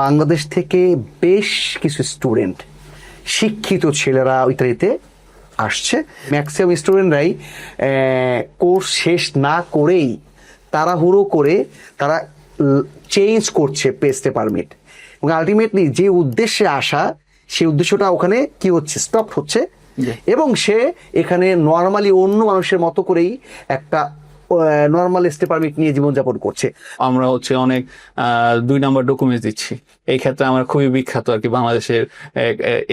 বাংলাদেশ থেকে বেশ কিছু স্টুডেন্ট, শিক্ষিত ছেলেরা ইতালিতে আসছে। ম্যাক্সিমাম স্টুডেন্টরাই কোর্স শেষ না করেই তাড়াহুড়ো করে তারা চেঞ্জ করছে পেস্টে পারমিট, এবং আলটিমেটলি যে উদ্দেশ্যে আসা সেই উদ্দেশ্যটা ওখানে কি হচ্ছে, স্টপ হচ্ছে, এবং সে এখানে নর্মালি অন্য মানুষের মতো করেই একটা নর্মাল স্টে পারমিট নিয়ে জীবনযাপন করছে। আমরা অনেক 2 নম্বর ডকুমেন্টস দিচ্ছি, এই ক্ষেত্রে আমরা খুবই বিখ্যাত আর কি বাংলাদেশের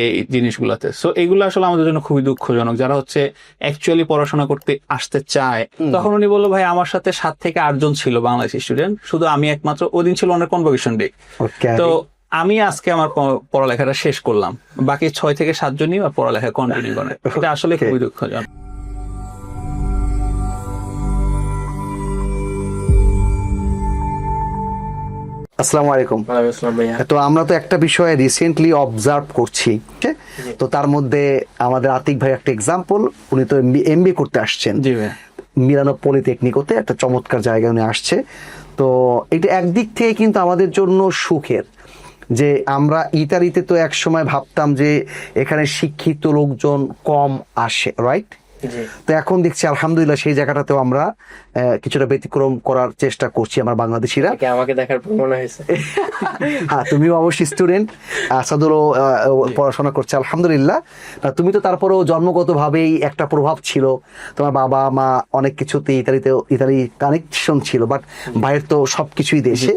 এই জিনিসগুলোতে। সো এগুলো আসলে আমাদের জন্য খুবই দুঃখজনক। যারা অ্যাকচুয়ালি পড়াশোনা করতে আসতে চায়, তখন উনি বললো ভাই আমার সাথে 7 থেকে 8 জন ছিল বাংলাদেশি স্টুডেন্ট, শুধু আমি একমাত্র। ওই দিন ছিল অনেক কনভোকেশন ডে, তো আমি আজকে আমার পড়ালেখাটা শেষ করলাম, বাকি 6 থেকে 7 জনই পড়ালেখা কন্টিনিউ করে। এটা আসলে খুবই দুঃখজনক। আসসালামু আলাইকুম। তো আমরা তো একটা বিষয়ে রিসেন্টলি অবজার্ভ করছি, তো তার মধ্যে আমাদের আতিক ভাই একটা এক্সাম্পল। উনি তো এমবিএ করতে আসছেন মিলানো পলিটেকনিকতে, একটা চমৎকার জায়গায় উনি আসছে। তো এটা একদিক থেকে কিন্তু আমাদের জন্য সুখের, যে আমরা ইতালিতে তো এক সময় ভাবতাম যে এখানে শিক্ষিত লোকজন কম আসে, রাইট? তো এখন দেখছি আলহামদুলিল্লাহ সেই জায়গাটাতেও আমরা কিছুটা ব্যতিক্রম করার চেষ্টা করছি আমরা বাংলাদেশিরা। আমাকে দেখার মনে হয়েছে। হ্যাঁ, তুমিও অবশ্যই স্টুডেন্ট, আসাদুরও পড়াশোনা করছে আলহামদুলিল্লাহ। তুমি তো তারপরেও জন্মগতভাবেই একটা প্রভাব ছিল, তোমার বাবা মা অনেক কিছুতে ইতালি কানেকশন ছিল, বাট ভাইয়ের তো সবকিছুই দেশে,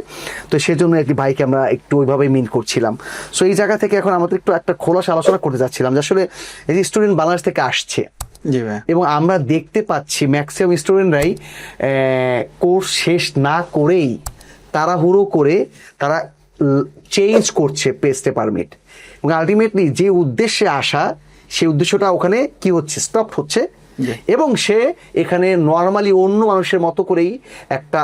তো সেজন্য আর কি ভাইকে আমরা একটু ওইভাবেই মিন করছিলাম। সো এই জায়গা থেকে এখন আমাদের একটু একটা খোলাসা আলোচনা করতে যাচ্ছিলাম যে আসলে এই যে স্টুডেন্ট বাংলাদেশ থেকে আসছে, এবং আমরা দেখতে পাচ্ছি ম্যাক্সিমাম স্টুডেন্টরাই কোর্স শেষ না করেই তাড়াহুড়ো করে তারা চেঞ্জ করছে পেস্টে পারমিট, এবং আলটিমেটলি যে উদ্দেশ্যে আসা সেই উদ্দেশ্যটা ওখানে কি হচ্ছে, স্টপ হচ্ছে, এবং সে এখানে নর্মালি অন্য মানুষের মতো করেই একটা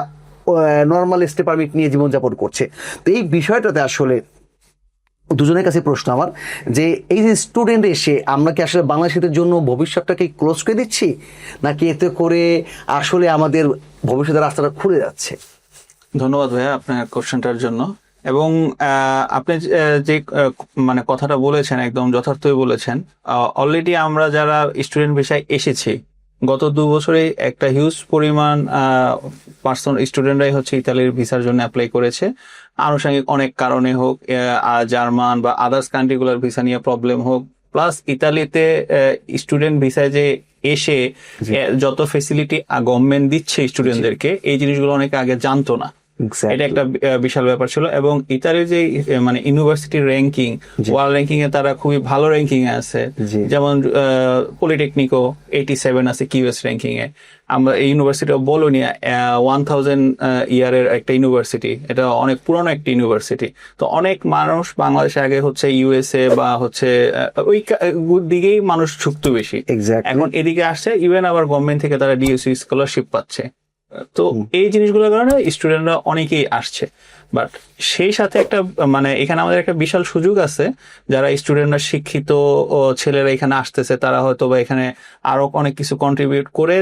নর্মাল স্টে পারমিট নিয়ে জীবনযাপন করছে। তো এই বিষয়টাতে আসলে দুজনের কাছে প্রশ্ন আমার, যে এই যে স্টুডেন্ট এসে আমরা কি আসলে বাংলাদেশের জন্য ভবিষ্যৎটাকে ক্লোজ করে দিচ্ছি, নাকি এতে করে আসলে আমাদের ভবিষ্যতের রাস্তাটা খুলে যাচ্ছে? ধন্যবাদ ভাইয়া আপনার কোশ্চেনটার জন্য। এবং আপনি যে কথাটা বলেছেন একদম যথার্থই বলেছেন। অলরেডি আমরা যারা স্টুডেন্ট ভিসায় এসেছি, গত 2 বছরে একটা হিউজ পরিমাণ স্টুডেন্টরাই ইতালির ভিসার জন্য অ্যাপ্লাই করেছে। আনুষঙ্গিক অনেক কারণে হোক, জার্মান বা আদার্স কান্ট্রিগুলোর ভিসা নিয়ে প্রবলেম হোক, প্লাস ইতালিতে স্টুডেন্ট ভিসায় যে এসে যত ফেসিলিটি গভর্নমেন্ট দিচ্ছে স্টুডেন্টদেরকে, এই জিনিসগুলো অনেকে আগে জানতো না। এটা একটা বিশাল ব্যাপার ছিল। এবং ইতালির যে ইউনিভার্সিটি র্যাঙ্কিং, ওয়ার্ল্ড র্যাঙ্কিং এ তারা খুবই ভালো র্যাঙ্কিং এ আছে। যেমন পলিটেকনিকও 87 আছে কিউএস র্যাঙ্কিং এ। আমরা এই ইউনিভার্সিটি অফ বোলোনিয়া 1000 ইয়ারের একটা ইউনিভার্সিটি, এটা অনেক পুরনো একটা ইউনিভার্সিটি। তো অনেক মানুষ বাংলাদেশে আগে ইউএসএ বা ওই দিকেই মানুষ ঝুঁকতো বেশি, এখন এদিকে আসছে। ইভেন আবার গভর্নমেন্ট থেকে তারা ডিএসসি স্কলারশিপ পাচ্ছে। তো এই জিনিসগুলোর কারণে স্টুডেন্টরা অনেকেই আসছে। বাট সেই সাথে একটা এখানে আমাদের একটা বিশাল সুযোগ আছে, যারা স্টুডেন্টরা শিক্ষিত ছেলেরা এখানে আসতেছে, তারা হয়তো বা এখানে আরো অনেক কিছু কন্ট্রিবিউট করে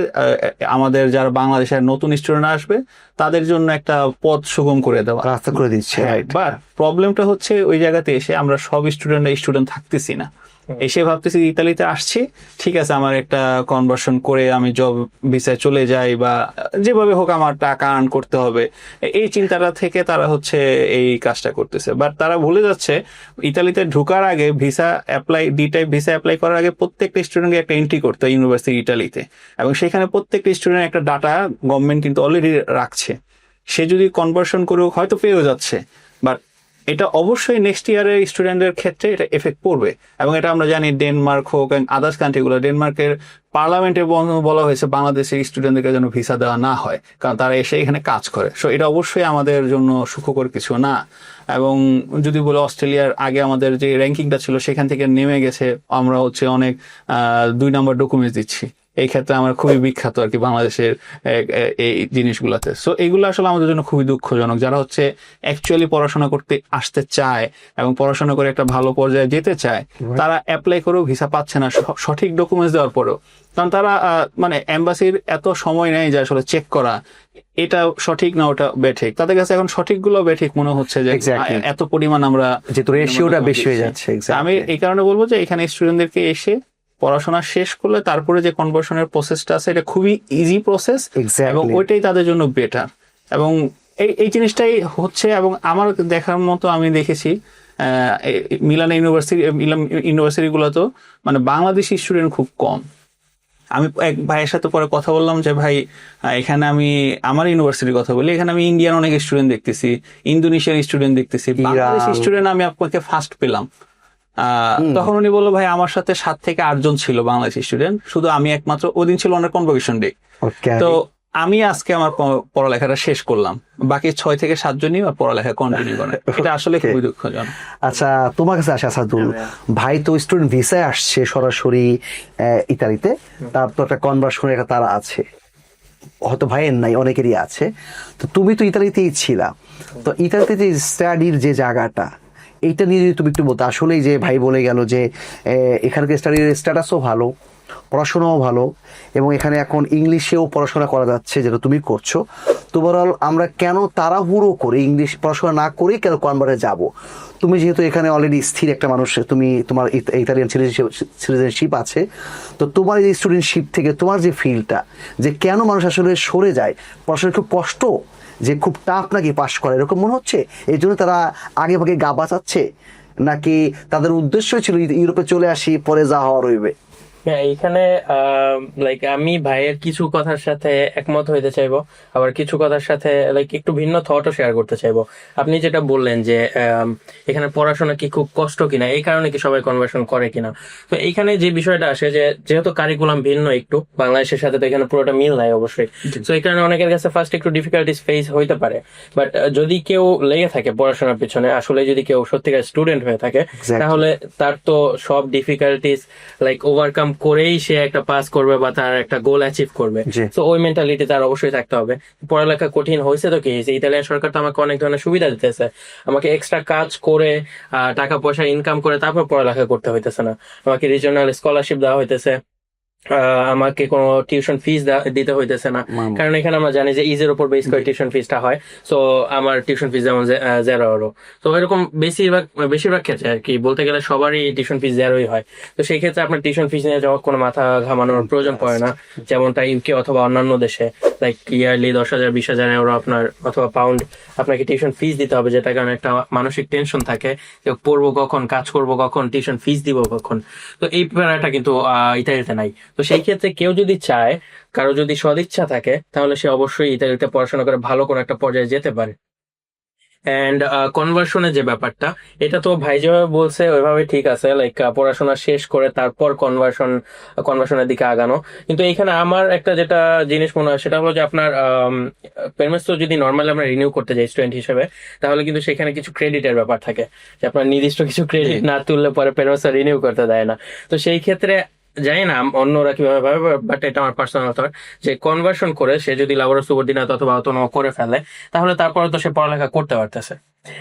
আমাদের যারা বাংলাদেশের নতুন স্টুডেন্ট আসবে তাদের জন্য একটা পথ সুগম করে দেওয়া, রাস্তা করে দিচ্ছে। বাট প্রবলেমটা ওই জায়গাতে এসে আমরা সব স্টুডেন্ট থাকতেছি না। এসে ভাবতেছি ইতালিতে আসছি, ঠিক আছে আমার একটা কনভার্সন করে আমি জব ভিসায় চলে যাই, বা যেভাবে হোক আমার টাকা আর্ন করতে হবে, এই চিন্তাটা থেকে তারা এই কাজটা করতেছে। বাট তারা ভুলে যাচ্ছে ইতালিতে ঢোকার আগে visa apply, type visa apply করার আগে প্রত্যেকটা স্টুডেন্টকে একটা এন্ট্রি করতে হয় ইউনিভার্সিটি ইতালিতে, এবং সেখানে প্রত্যেকটা স্টুডেন্ট একটা ডাটা গভর্নমেন্ট কিন্তু অলরেডি রাখছে। সে যদি কনভার্সন করেও হয়তো পেয়েও যাচ্ছে, বাট এটা অবশ্যই নেক্সট ইয়ারের স্টুডেন্টের ক্ষেত্রে এটা এফেক্ট পড়বে। এবং এটা আমরা জানি ডেনমার্ক হোক, আদার্স কান্ট্রিগুলো, ডেনমার্কের পার্লামেন্টে বলা হয়েছে বাংলাদেশের স্টুডেন্টদেরকে যেন ভিসা দেওয়া না হয়, কারণ তারা এসে এখানে কাজ করে। সো এটা অবশ্যই আমাদের জন্য সুখকর কিছু না। এবং যদি বলে অস্ট্রেলিয়ার আগে আমাদের যে র্যাঙ্কিংটা ছিল সেখান থেকে নেমে গেছে, আমরা অনেক 2 নম্বর ডকুমেন্টস দিচ্ছি, এই ক্ষেত্রে আমরা খুবই বিখ্যাত আর কি বাংলাদেশের এই জিনিসগুলোতে। সো এইগুলো আসলে আমাদের জন্য খুবই দুঃখজনক। যারা হচ্ছে অ্যাকচুয়ালি পড়াশোনা করতে আসতে চায় এবং পড়াশোনা করে একটা ভালো পর্যায়ে যেতে চায়, তারা অ্যাপ্লাই করেও ভিসা পাচ্ছে না সঠিক ডকুমেন্টস দেওয়ার পরেও। কারণ তারা মানে এম্বাসির এত সময় নেই যে আসলে চেক করা এটা সঠিক না ওটা বেঠিক। তাদের কাছে এখন সঠিকগুলো বেঠিক মনে হচ্ছে যে এত পরিমাণ আমরা যেহেতু রেশিওটা বেশি হয়ে যাচ্ছে। আমি এই কারণে বলবো যে এখানে স্টুডেন্টদেরকে এসে পড়াশোনা শেষ করলে তারপরে যে কনভার্সনের প্রসেসটা আছে এটা খুবই ইজি প্রসেস এবং ওইটাই তাদের জন্য বেটার। এবং এই জিনিসটাই হচ্ছে। এবং আমার দেখার মতো আমি দেখেছি মিলান ইউনিভার্সিটিগুলোতেও মানে বাংলাদেশি স্টুডেন্ট খুব কম। আমি এক ভাইয়ের সাথে পরে কথা বললাম যে ভাই এখানে আমি আমার ইউনিভার্সিটির কথা বলি, এখানে আমি ইন্ডিয়ান অনেক স্টুডেন্ট দেখতেছি, ইন্দোনেশিয়ান স্টুডেন্ট দেখতেছি, বাংলাদেশি স্টুডেন্ট আমি আপনাকে ফার্স্ট পেলাম। তখন উনি বললো ভাই আমার সাথে 7 থেকে 8 জন ছিল বাংলাদেশি স্টুডেন্ট, শুধু আমি একমাত্র। ওদিন ছিল ওনার কনভোকেশন ডে। তো আমি আজকে আমার পড়ালেখাটা শেষ করলাম, বাকি 6 থেকে 7 জনই পড়ালেখা কন্টিনিউ করে। এটা আসলে খুবই দুঃখজনক। আচ্ছা, তোমার কাছে আসে আসাদুল ভাই, তো স্টুডেন্ট ভিসায় আসছে সরাসরি ইতালিতে, তার তো একটা কনভার্সনের একটা তারা আছে, হয়তো ভাইয়ের নাই, অনেকেরই আছে। তো তুমি তো ইতালিতেই ছিলা, তো ইতালিতে যে স্টাডির যে জায়গাটা, এইটা নিয়ে যদি তুমি একটু বলতো। আসলেই যে ভাই বলে গেল যে এখানকার স্টাডির স্ট্যাটাসও ভালো, পড়াশোনাও ভালো, এবং এখানে এখন ইংলিশেও পড়াশোনা করা যাচ্ছে, যেটা তুমি করছো। তো ওভারঅল আমরা কেন তাড়াহুড়ো করে ইংলিশ পড়াশোনা না করেই কেন কনভার্টে যাব? তুমি যেহেতু এখানে অলরেডি স্থির একটা মানুষ, তুমি তোমার ইতালিয়ান সিটিজেনশিপ আছে, তো তোমার এই স্টুডেন্টশিপ থেকে তোমার যে ফিলটা, যে কেন মানুষ আসলে সরে যায়, পড়াশোনা খুব কষ্ট, যে খুব টাফ নাকি পাশ করা, এরকম মনে হচ্ছে এই জন্য তারা আগে ভাগে গা বাঁচাচ্ছে, নাকি তাদের উদ্দেশ্যই ছিল ইউরোপে চলে আসি পরে যা হওয়ার হইবে? হ্যাঁ, এইখানে লাইক আমি ভাইয়ের কিছু কথার সাথে একমত হইতে চাইবো, আবার কিছু কথার সাথে লাইক একটু ভিন্ন থটও শেয়ার করতে চাইবো। আপনি যেটা বললেন যে এখানে পড়াশোনা কি খুব কষ্ট কিনা, এই কারণে কি সবাই কনভার্সন করে কিনা। তো এইখানে যে বিষয়টা আসে যে যেহেতু কারিকুলাম ভিন্ন একটু বাংলাদেশের সাথে, তো এখানে পুরোটা মিল নাই অবশ্যই। তো এই কারণে অনেকের কাছে ফার্স্ট একটু ডিফিকাল্টিস ফেস হইতে পারে। বাট যদি কেউ লেগে থাকে পড়াশোনার পিছনে, আসলে যদি কেউ সত্যিকার স্টুডেন্ট হয়ে থাকে, তাহলে তার তো সব ডিফিকাল্টিস লাইক ওভারকাম করেই সে একটা পাস করবে বা তার একটা গোল অ্যাচিভ করবে। তো ওই মেন্টালিটি তার অবশ্যই থাকতে হবে। পড়ালেখা কঠিন হয়েছে তো কি হয়েছে, ইতালিয়ান সরকার তো আমাকে অনেক ধরনের সুবিধা দিতেছে, আমাকে এক্সট্রা কাজ করে টাকা পয়সা ইনকাম করে তারপর পড়ালেখা করতে হইতেছে না, আমাকে রিজিওনাল স্কলারশিপ দেওয়া হইতেছে, আমাকে কোনো টিউশন ফিস দিতে হইতেছে না। কারণ এখানে আমরা জানি যে ইজের উপর বেস করে টিউশন ফিসটা হয়। সো আমার টিউশন ফিস যেমন 0 €। তো এরকম বেশিরভাগ ক্ষেত্রে আর কি বলতে গেলে সবারই টিউশন ফিস 0ই হয়। তো সেই ক্ষেত্রে আপনার টিউশন ফিস নিয়ে যাওয়ার কোনো মাথা ঘামানোর প্রয়োজন পড়ে না, যেমনটা ইউকে অথবা অন্যান্য দেশে লাইক ইয়ারলি 10,000 20,000 € আপনার অথবা পাউন্ড আপনাকে টিউশন ফিস দিতে হবে, যেটা কারণে একটা মানসিক টেনশন থাকে যে পড়বো কখন, কাজ করবো কখন, টিউশন ফিস দিব কখন। তো এই প্যারাটা কিন্তু ইতালিতে নাই। তো সেই ক্ষেত্রে কেউ যদি চায়, কারো যদি সদিচ্ছা থাকে, তাহলে সে অবশ্যই ইতালিতে পড়াশোনা করে ভালো কোনো একটা পর্যায়ে যেতে পারে। অ্যান্ড কনভার্সনের যে ব্যাপারটা, এটা তো ভাই যেভাবে বলছে ওইভাবে ঠিক আছে, লাইক পড়াশোনা শেষ করে তারপর কনভার্সনের দিকে আগানো। কিন্তু এইখানে আমার একটা যেটা জিনিস মনে হয় সেটা হলো যে আপনার পেমেন্টস তো যদি নর্মালি আমরা রিনিউ করতে যাই স্টুডেন্ট হিসেবে, তাহলে কিন্তু সেখানে কিছু ক্রেডিটের ব্যাপার থাকে, যে আপনার নির্দিষ্ট কিছু ক্রেডিট না তুললে পরে পেমেন্টস রিনিউ করতে দেয় না। তো সেই ক্ষেত্রে জানি না অন্যরা কিভাবে ভাবে, বাট এটা আমার পার্সোনাল থট যে কনভার্সন করে সে যদি লাবোরাস সুবর্ডিনাতো অথবা অটোনোমা করে ফেলে, তাহলে তারপরে তো সে পড়ালেখা করতে পারতেছে।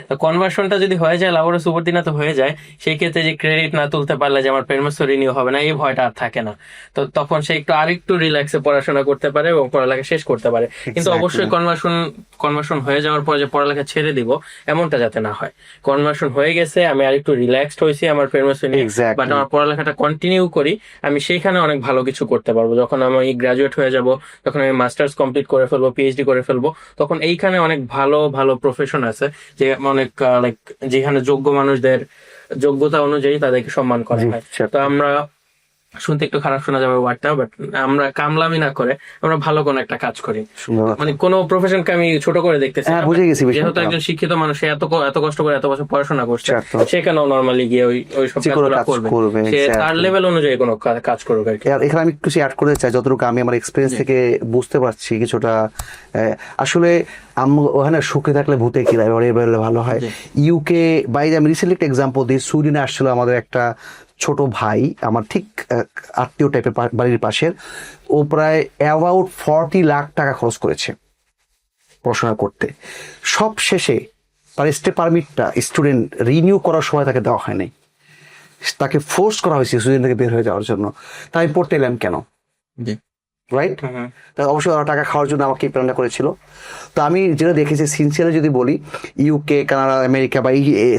তো কনভার্সনটা যদি হয়ে যায়, লাবোরাস সুবর্ডিনাতো হয়ে যায়, সেই ক্ষেত্রে যে ক্রেডিট না তুলতে পারলে যে আমার পেমেন্টস রিনিউ হবে না, এই ভয়টা আর থাকে না। তো তখন সে আরেকটু রিল্যাক্সে পড়াশোনা করতে পারে এবং পড়ালেখা শেষ করতে পারে। কিন্তু অবশ্যই কনভার্সন হয়ে যাওয়ার পর যে পড়ালেখা ছেড়ে দিব, এমনটা যাতে না হয়। কনভার্সন হয়ে গেছে, আমি আরেকটু রিল্যাক্সড হয়েছি আমার পেমেন্টস নিয়ে, বাট আমার পড়ালেখাটা কন্টিনিউ করি, আমি সেইখানে অনেক ভালো কিছু করতে পারবো। যখন আমি গ্রাজুয়েট হয়ে যাব, তখন আমি মাস্টার্স কমপ্লিট করে ফেলবো, পিএইচডি করে ফেলবো, তখন এইখানে অনেক ভালো ভালো প্রফেশন আছে, যে অনেক লাইক যেখানে যোগ্য মানুষদের যোগ্যতা অনুযায়ী তাদেরকে সম্মান করা হয়। তো আমরা শুনতে একটু খারাপ শোনা যাবে ওয়ার্ডটা, বাট আমরা কামলামি না করে আমরা ভালো কোনো একটা কাজ করি, মানে কোনো প্রফেশনকে আমি ছোট করে দেখতেছি। যেহেতু একজন শিক্ষিত মানুষ, সে এত কষ্ট করে এত বছর পড়াশোনা করছে, সেখানেও নর্মালি গিয়ে ওই সব কাজগুলো করবে, সে তার লেভেল অনুযায়ী কোনো কাজ করবে আর কি। এখানে আমি একটু অ্যাড করতে চাই, যতটুকু আমি আমার এক্সপেরিয়েন্স থেকে বুঝতে পারছি কিছুটা। আসলে ওখানে সুখে থাকলে ভূতে কিরায় এবারে ভালো হয়। জি। ইউকে বাইরে আমি রিসেন্টলি একটা এক্সাম্পল দিই, সুইডেনে আসছিল আমাদের একটা ছোট ভাই, আমার ঠিক আত্মীয় টাইপের বাড়ির পাশের, ও প্রায় অ্যাবাউট 40 লাখ টাকা খরচ করেছে পড়াশোনা করতে। সব শেষে তার স্টে পারমিটটা স্টুডেন্ট রিনিউ করার সময় তাকে দেওয়া হয় নাই, তাকে ফোর্স করা হয়েছে সুইডেন থেকে বের হয়ে যাওয়ার জন্য। তাই আমি পড়তে এলাম কেন, জি রাইট? তা অবশ্যই ওরা টাকা খাওয়ার জন্য আমাকে প্ল্যানটা করেছিল। তো আমি যেটা দেখেছি সিনসিয়ারলি যদি বলি, ইউকে, কানাডা, আমেরিকা বা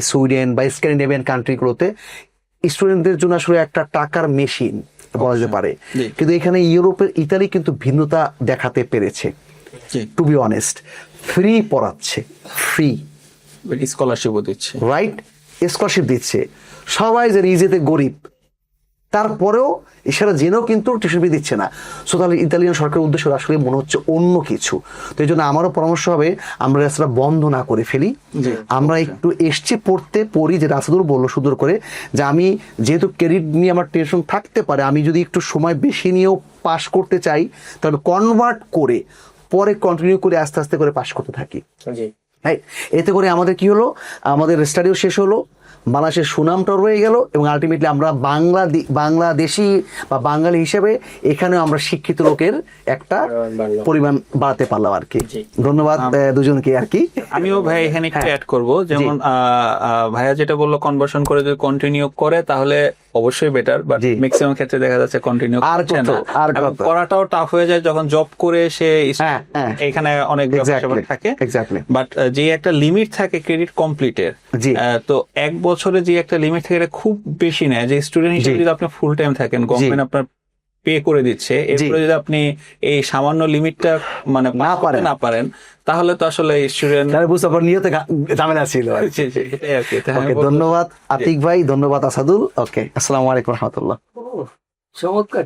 সুইডেন বা স্ক্যান্ডিনেভিয়ান কান্ট্রিগুলোতে স্টুডেন্টদের জন্য আসলে একটা টাকার মেশিন বলা যেতে পারে। জি। কিন্তু এখানে ইউরোপের ইতালি কিন্তু ভিন্নতা দেখাতে পেরেছে। জি টু বি অনেস্ট, ফ্রি পড়াচ্ছে, ফ্রি, স্কলারশিপও দিচ্ছে। রাইট? স্কলারশিপ দিচ্ছে। সবাই যে নিজেতে গরিব, তারপরেও এছাড়া জেনেও কিন্তু টিউশন ফি দিচ্ছে না। সো তাহলে ইতালিয়ান সরকারের উদ্দেশ্য আসলে মনে হচ্ছে অন্য কিছু। তো এই জন্য আমারও পরামর্শ হবে আমরা রাস্তাটা বন্ধ না করে ফেলি। জি, আমরা একটু এসছি পড়ি, যে রাসুদুল বললো সুন্দর করে, যে আমি যেহেতু ক্রেডিট নিয়ে আমার টেনশন থাকতে পারে, আমি যদি একটু সময় বেশি নিয়েও পাশ করতে চাই, তাহলে কনভার্ট করে পরে কন্টিনিউ করে আস্তে আস্তে করে পাশ করতে থাকি। জি রাইট? এতে করে আমাদের কি হলো, আমাদের স্টাডিও শেষ হলো, বাংলাদেশের সুনামটাও রয়ে গেল, এবং আলটিমেটলি আমরা বাংলাদেশি বা বাঙালি হিসেবে এখানেও আমরা শিক্ষিত লোকের একটা বাড়লো। পরিমাণ বাড়াতে পারলাম আর কি। জি। ধন্যবাদ দুজনকে আর কি। আমিও ভাই এখানে একটু হ্যাঁ। অ্যাড করব, যেমন ভাইয়া যেটা বললো কনভার্সন করে যদি কন্টিনিউ করে তাহলে অবশ্যই বেটার, বাট জি। ম্যাক্সিমাম ক্ষেত্রে দেখা যাচ্ছে কন্টিনিউ আর কত, আর এবং কত। করাটাও টাফ হয়ে যায় যখন জব করে সে হ্যাঁ, হ্যাঁ। এখানে অনেক Exactly, ব্যাপার থাকে। exactly. বাট যে একটা লিমিট থাকে ক্রেডিট কমপ্লিটের, জি। তো এক বছরে যে একটা লিমিট থাকে এটা খুব বেশি নেয়। যে স্টুডেন্ট হিসেবে জি। যদি আপনি ফুল টাইম থাকেন, গভর্নমেন্ট আপনার পে করে দিচ্ছে, এরপরে যদি আপনি এই সামান্য লিমিটটা মানে না পাস করতে পারেন। না পারেন, তাহলে তো আসলে স্টুডেন্ট তাহলে বুঝতে পারবো নিয়তে ঝামেলা ছিল আর কি। এটাই আর কি। তাই আমি ওকে, বলবো- ধন্যবাদ আতিক ভাই, ধন্যবাদ আসাদুল। ওকে, আসসালামু আলাইকুম রহমতুল্লাহ। চমৎকার